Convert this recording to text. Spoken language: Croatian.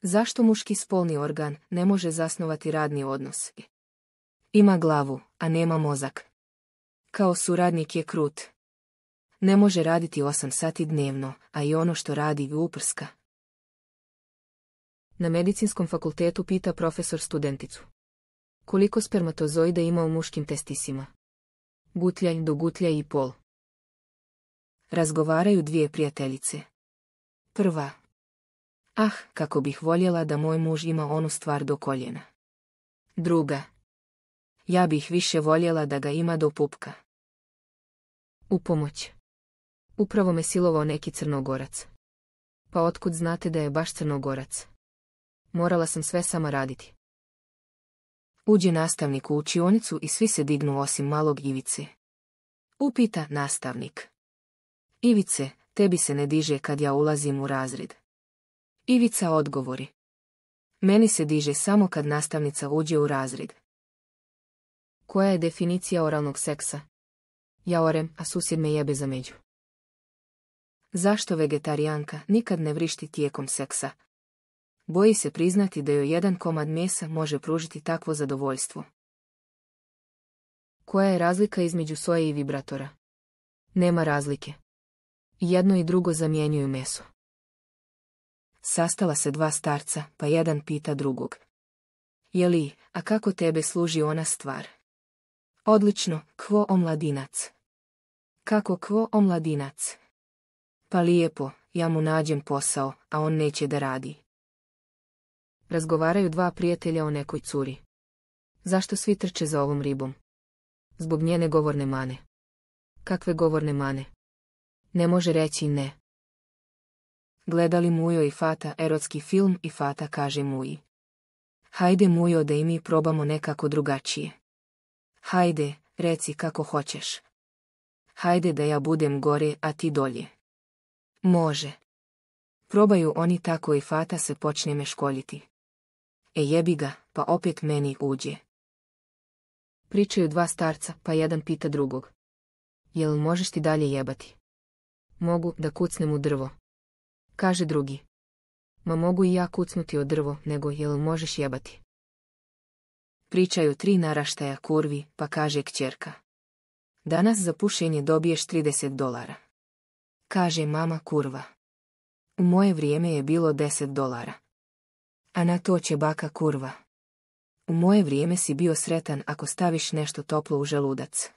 Zašto muški spolni organ ne može zasnovati radni odnos? Ima glavu, a nema mozak. Kao suradnik je krut. Ne može raditi 8 sati dnevno, a i ono što radi uprska. Na medicinskom fakultetu pita profesor studenticu. Koliko spermatozoida ima u muškim testisima? Gutljaj do gutljaj i pol. Razgovaraju dvije prijateljice. Prva. Ah, kako bih voljela da moj muž ima onu stvar do koljena. Druga. Ja bih više voljela da ga ima do pupka. U pomoć. Upravo me silovao neki Crnogorac. Pa otkud znate da je baš Crnogorac? Morala sam sve sama raditi. Uđe nastavnik u učionicu i svi se dignu osim malog Ivice. Upita nastavnik. Ivice, tebi se ne diže kad ja ulazim u razred. Ivica odgovori. Meni se diže samo kad nastavnica uđe u razred. Koja je definicija oralnog seksa? Ja orem, a susjed me jebe za među. Zašto vegetarijanka nikad ne vrišti tijekom seksa? Boji se priznati da joj jedan komad mesa može pružiti takvo zadovoljstvo. Koja je razlika između soje i vibratora? Nema razlike. Jedno i drugo zamjenjuju meso. Sastala se dva starca, pa jedan pita drugog. Jeli, a kako tebe služi ona stvar? Odlično, kvo omladinac. Kako kvo omladinac? Pa lijepo, ja mu nađem posao, a on neće da radi. Razgovaraju dva prijatelja o nekoj curi. Zašto svi trče za ovom ribom? Zbog njene govorne mane. Kakve govorne mane? Ne može reći ne. Gledali Mujo i Fata erotski film i Fata kaže Muji. Hajde Mujo da i mi probamo nekako drugačije. Hajde, reci kako hoćeš. Hajde da ja budem gore, a ti dolje. Može. Probaju oni tako i Fata se počne meškoljiti. Jebi ga, pa opet meni uđe. Pričaju dva starca, pa jedan pita drugog. Jel možeš ti dalje jebati? Mogu da kucnem u drvo. Kaže drugi. Ma mogu i ja kucnuti od drvo, nego jel možeš jebati? Pričaju tri naraštaja kurvi, pa kaže kćerka. Danas za pušenje dobiješ $30. Kaže mama kurva. U moje vrijeme je bilo $10. A na to će baka kurva. U moje vrijeme si bio sretan ako staviš nešto toplo u želudac.